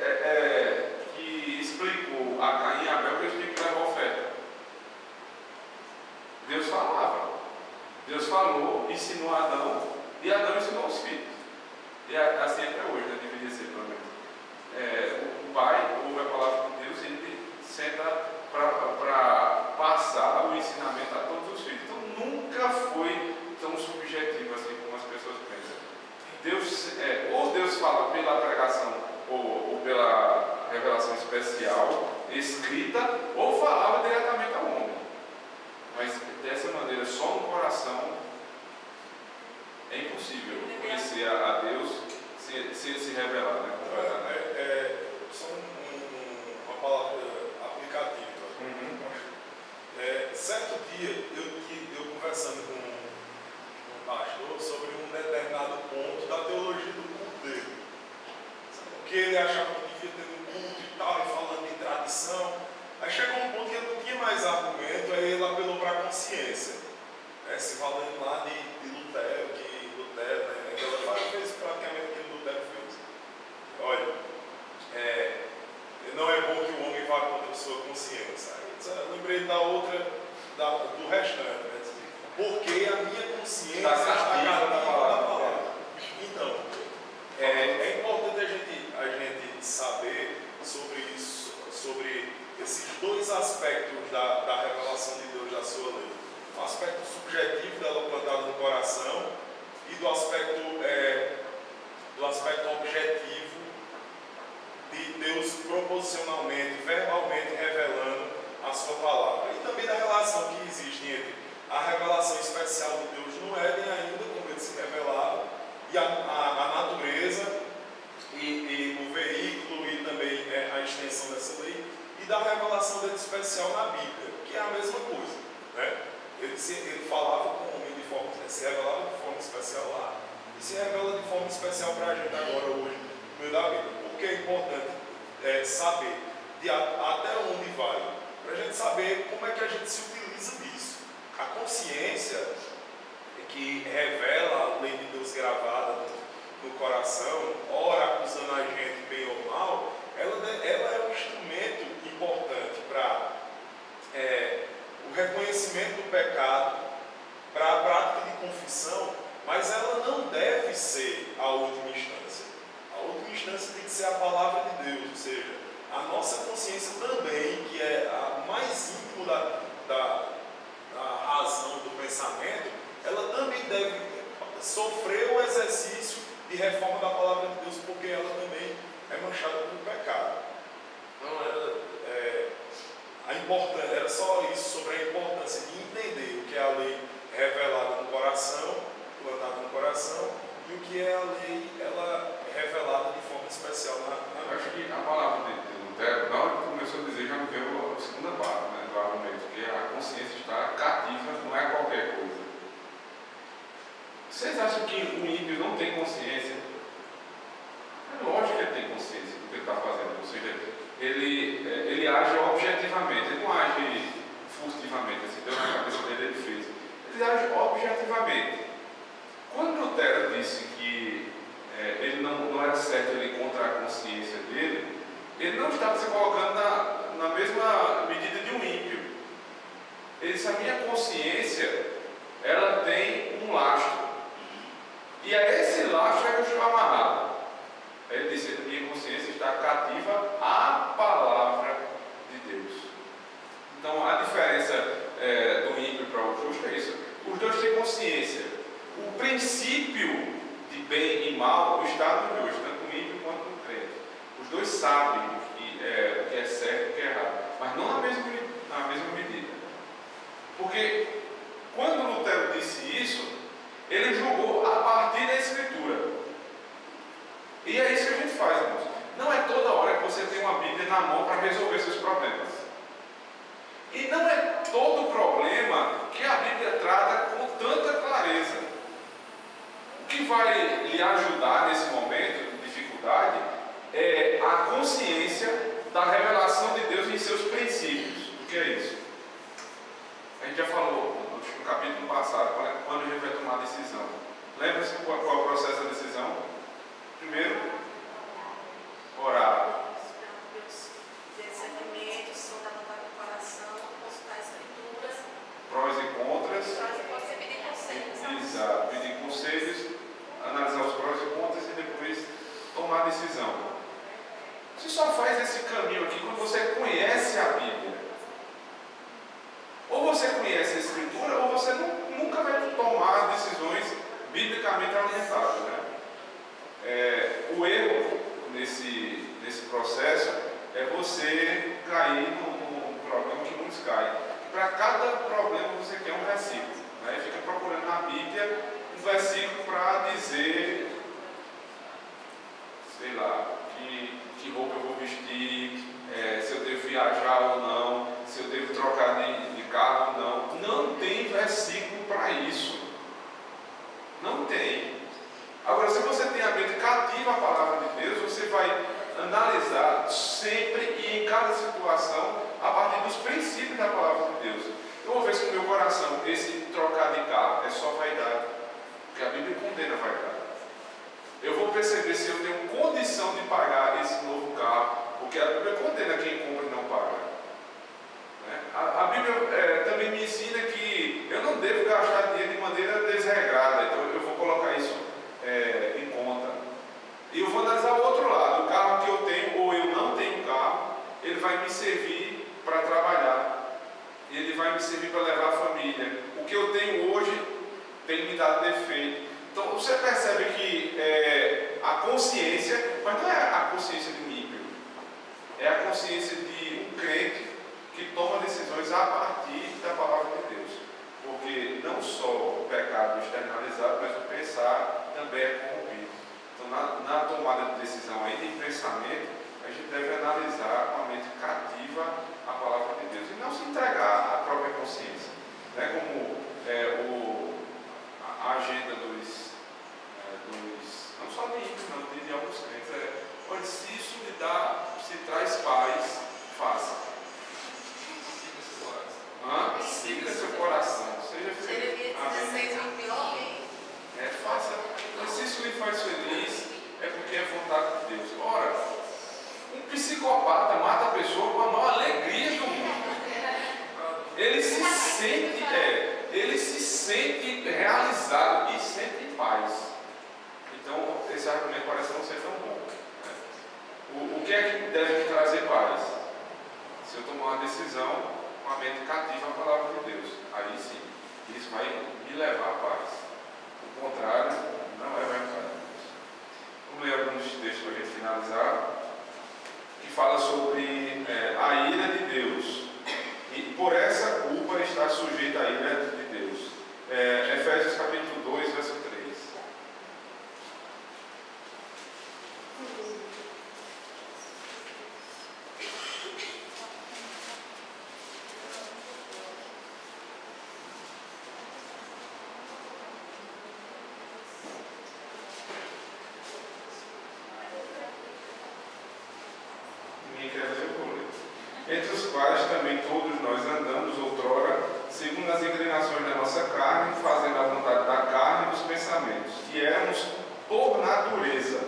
explicou a Caim e Abel que eles tinham que levar oferta? Deus falava. Deus falou, ensinou a Adão, e Adão ensinou os filhos. E assim até hoje, né? Deveria ser, pelo menos. O pai ouve a palavra de Deus e ele senta para passar o ensinamento a todos os filhos. Então nunca foi tão subjetivo assim como as pessoas pensam. Ou Deus fala pela pregação ou pela revelação especial, escrita, ou falava diretamente ao homem. Mas dessa maneira, só no coração, É impossível conhecer a Deus se ele se revelar, né? Só uma palavra aplicativa. Certo dia, eu conversando com um pastor sobre um determinado ponto da teologia do culto dele. Porque ele achava que devia ter um culto e tal, e falando de tradição. Aí chegou um ponto que ele não tinha mais argumento, aí ele apelou para a consciência. Se valendo lá de Lutero, que Lutero, né? Ela fez praticamente o que Lutero fez. Olha, não é bom que o homem vá contra a sua consciência. Eu lembrei da outra, do restante, né? Porque a minha consciência está cativa da palavra. Então, é importante a gente saber sobre isso, sobre esses dois aspectos da revelação de Deus da sua lei. O aspecto subjetivo dela plantada no coração e do aspecto objetivo de Deus proposicionalmente, verbalmente revelando a sua palavra. E também da relação que existe entre a revelação especial de Deus no Éden ainda, como ele se revelava, e a natureza e o veículo e também a extensão dessa lei, e da revelação dele especial na Bíblia, que é a mesma coisa, né? Ele falava com o homem de forma, se revelava de forma especial lá, e se revela de forma especial para a gente agora hoje, no meio da Bíblia. Porque é importante saber até onde vai, para a gente saber como é que a gente se utiliza disso. A consciência que revela a lei de Deus gravada no coração, ora acusando a gente bem ou mal, ela é um instrumento importante para o reconhecimento do pecado, para a prática de confissão, mas ela não deve ser a última instância. A última instância tem que ser a palavra de Deus, ou seja, a nossa consciência também, que é a mais íntimo da razão do pensamento, ela também deve sofrer o exercício de reforma da palavra de Deus, porque ela também é manchada pelo pecado. Então, era só isso sobre a importância de entender o que é a lei revelada no coração, plantada no coração, e o que é a lei revelada de forma especial na Eu acho que a palavra de Lutero, na hora que começou a dizer, já me veio a segunda parte, né, do argumento, que a consciência está cativa, não é qualquer coisa. Vocês acham que o ímpio não tem consciência? É lógico que ele tem consciência do que ele está fazendo, ou seja, ele age objetivamente, ele não age furtivamente, assim, deu na cabeça dele, ele fez. Ele age objetivamente. Quando Lutero disse que ele não era certo ele contra a consciência dele, ele não estava se colocando na mesma medida de um ímpio. Ele disse: a minha consciência, ela tem um lastro, e a esse lastro é que eu estou amarrado. Aí ele disse: a minha consciência está cativa à palavra de Deus. Então a diferença do ímpio para o justo é isso. Os dois têm consciência. O princípio de bem e mal está no justo, tanto no ímpio quanto no crente. Os dois sabem o que é certo e o que é errado, mas não na mesma medida. Porque quando Lutero disse isso, ele julgou a partir da Escritura. E é isso que a gente faz, irmãos. Não é toda hora que você tem uma Bíblia na mão para resolver seus problemas. E não é todo problema que a Bíblia trata com tanta clareza. O que vai lhe ajudar nesse momento de dificuldade é a consciência da revelação de Deus em seus princípios. O que é isso? A gente já falou no capítulo passado, quando a gente vai tomar a decisão. Lembra-se qual é o processo da decisão? Primeiro, orar. Discernimento, sondar a vontade do coração, consultar as escrituras. Prós e contras. Prós e contras, você pedir conselhos. Exato, pedir conselhos, analisar os prós e contras e depois tomar a decisão. Você só faz esse caminho aqui quando você conhece a Bíblia. Ou você conhece a Escritura, ou você nunca vai tomar decisões biblicamente orientadas, né? O erro nesse processo é você cair num problema que muitos caem. Para cada problema você quer um versículo, né? Fica procurando na Bíblia um versículo para que roupa eu vou vestir, se eu devo viajar ou não, se eu devo trocar de carro ou não. Não tem versículo para isso. Não tem. Agora, se você tem a mente cativa à palavra de Deus, você vai analisar sempre e em cada situação a partir dos princípios da palavra de Deus. Eu vou ver se no meu coração esse trocar de carro é só vaidade, porque a Bíblia condena a vaidade. Eu vou perceber se eu tenho condição de pagar esse novo carro, porque a Bíblia condena quem compra e não paga. A Bíblia também me ensina que eu não devo gastar dinheiro de maneira desregrada, então eu vou colocar isso em conta. E eu vou analisar o outro lado. O carro que eu tenho ou eu não tenho carro, ele vai me servir para trabalhar, ele vai me servir para levar a família. O que eu tenho hoje tem me dado defeito. Então você percebe que a consciência, mas não é a consciência de um ímpio, é a consciência de um crente que toma decisões a partir da palavra de Deus. Porque não só o pecado externalizado, mas o pensar também é corrompido. Então na tomada de decisão ainda em pensamento, a gente deve analisar com a mente cativa a palavra de Deus e não se entregar à própria consciência. Como a agenda não só de ímpios, não, de alguns crentes, olha, se isso se traz paz, faça. Siga seu coração, seja feliz. Faça. Se isso lhe faz feliz, é porque é vontade de Deus. Ora, um psicopata mata a pessoa com a maior alegria do mundo. Ele se sente realizado e sente paz. Então, esse argumento parece não ser tão bom. O que é que deve me trazer paz? Se eu tomar uma decisão com a mente cativa à palavra de Deus, aí sim, isso vai me levar à paz. O contrário, não é verdade. Vamos ler alguns textos para a gente finalizar, que fala sobre a ira de Deus. E por essa culpa está sujeita à ira de Deus. Efésios capítulo 2, verso 3. Entre os quais também todos nós andamos outrora, segundo as inclinações da nossa carne, fazendo a vontade da carne e dos pensamentos, e éramos, por natureza,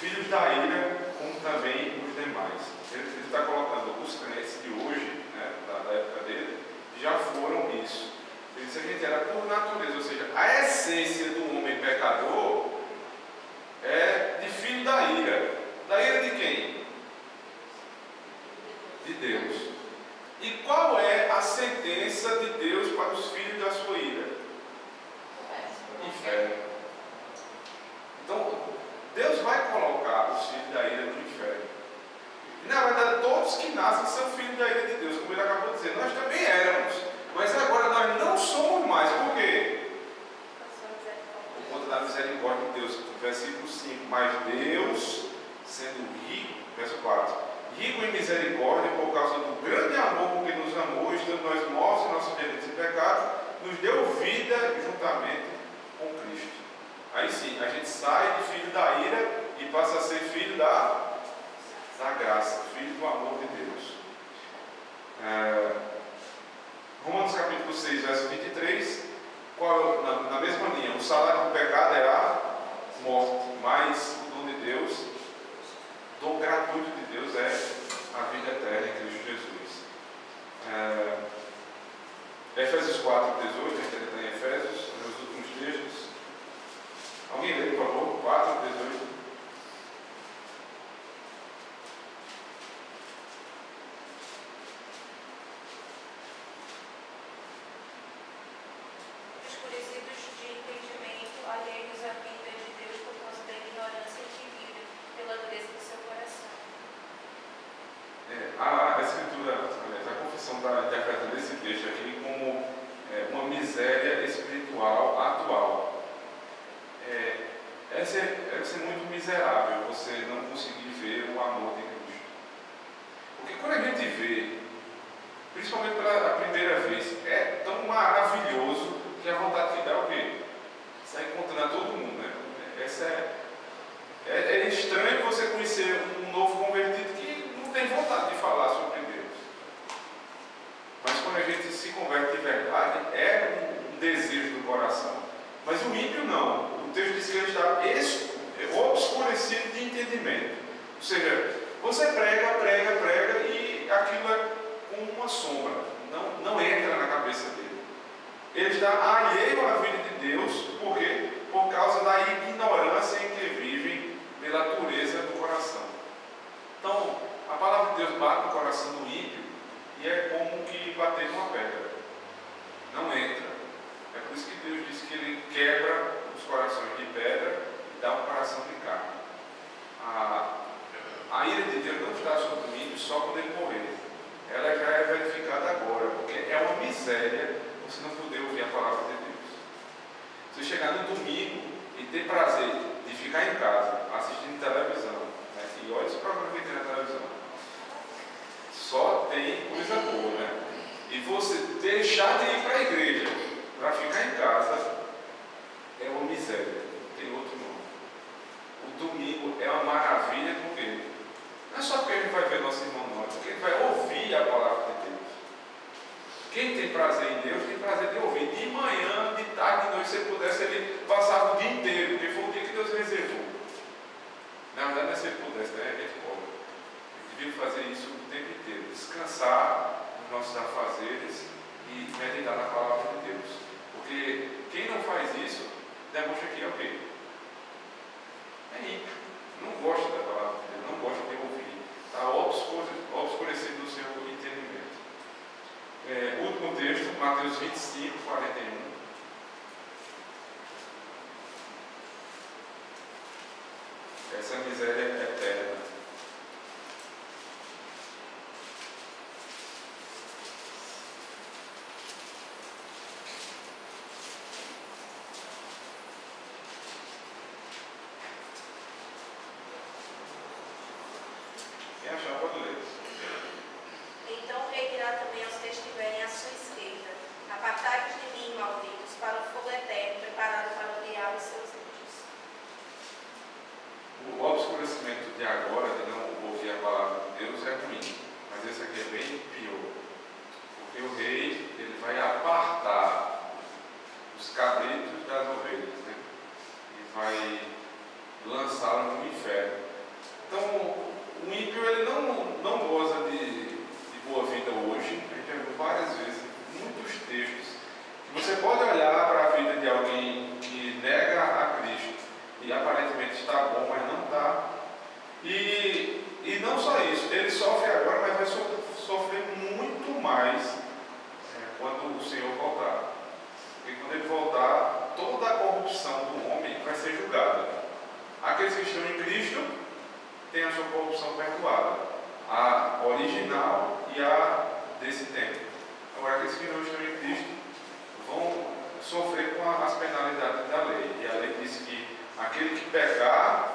filhos da ira, como também os demais. Ele está colocando os crentes de hoje, da época dele, já foram isso. Ele disse que a gente era por natureza, ou seja, a essência do homem pecador é de filho da ira. Da ira de quem? De Deus. E qual é a sentença de Deus para os filhos da sua ira? Inferno. Então, Deus vai colocar os filhos da ira no inferno. E, na verdade, todos que nascem são filhos da ira de Deus, como ele acabou de dizer. Nós também éramos, mas agora nós não somos mais. Por quê? Por conta da misericórdia de Deus. Versículo 5. Mas Deus, sendo rico, verso 4. Rico em misericórdia, por causa do grande amor com que nos amou, estando nós mortos em nossos delitos e pecados, nos deu vida juntamente com Cristo. Aí sim, a gente sai de filho da ira e passa a ser filho da graça, filho do amor de Deus. Romanos capítulo 6, verso 23, na mesma linha, o salário do pecado é a morte, mas o dom de Deus, dom gratuito de Deus é a vida eterna em Cristo Jesus. Efésios 4, 18, a gente está em Efésios, nos últimos textos. Alguém lê, por favor? 4, 18. Escurecidos de entendimento, alheios à vida de Deus por causa da ignorância que vive pela dureza do seu coração. A Escritura, aliás, a confissão está interpretando esse texto aqui como uma miséria espiritual atual. deve ser muito miserável você não conseguir ver o amor de Cristo. Porque quando a gente vê, principalmente pela primeira vez, é tão maravilhoso que a vontade que dá é o quê? Sair contando a todo mundo, né? É estranho você conhecer um novo convertido que não tem vontade de falar sobre Deus. Mas quando a gente se converte de verdade, é um desejo do coração. Mas o ímpio não. O texto diz que ele está obscurecido de entendimento. Ou seja, você prega e aquilo é como uma sombra. Não entra na cabeça dele. Ele está alheio à vida de Deus. Por quê? Por causa da ignorância em que vivem pela dureza do coração. Então, a palavra de Deus bate no coração do ímpio e é como que bater numa pedra. Não entra. É por isso que Deus diz que Ele quebra os corações de pedra e dá um coração de carne. A ira de Deus não está sobre o ímpio só quando ele morrer. Ela já é verificada agora, porque é uma miséria você não poder ouvir a palavra de Deus. Você chegar no domingo e ter prazer de ficar em casa assistindo televisão, né? E olha esse programa que tem na televisão. Só tem coisa boa, né? E você deixar de ir para a igreja para ficar em casa é uma miséria, não tem outro nome. O domingo é uma maravilha porque não é só porque a gente vai ver nosso irmão, não, é porque a gente vai ouvir a palavra de Deus. Quem tem prazer em Deus tem prazer de ouvir. De manhã, de tarde, de noite, se ele pudesse, ele passava o dia inteiro, porque foi o dia que Deus reservou. Na verdade, não é se ele pudesse, né? A gente pode. Ele devia fazer isso o tempo inteiro. Descansar nos nossos afazeres e meditar na palavra de Deus. Porque quem não faz isso, demonstra que é o quê? É ímpio. Não gosta da palavra de Deus, não gosta de ouvir. Está obscurecido no seu entendimento. Último texto, Mateus 25, 41. Essa miséria é eterna. Quem achar pode ler. Então o rei dirá também aos que estiverem à sua esquerda: apartai-vos de mim, malditos, para o fogo eterno, preparado para odiar os seus anjos. O obscurecimento de agora, de não ouvir a palavra de Deus, é ruim. Mas esse aqui é bem pior. Porque o rei, ele vai apartar os cabritos das ovelhas, né? E vai lançá-los no inferno. Então, o ímpio, ele não goza de boa vida hoje. A gente já viu várias vezes, muitos textos, que você pode olhar para a vida de alguém que nega a Cristo e aparentemente está bom, mas não está. E não só isso, ele sofre agora, mas vai sofrer muito mais quando o Senhor voltar. Porque quando ele voltar, toda a corrupção do homem vai ser julgada. Aqueles que estão em Cristo têm a sua corrupção perdoada, a original e a desse tempo. Agora, aqueles que não estão em Cristo vão sofrer com as penalidades da lei. E a lei diz que aquele que pecar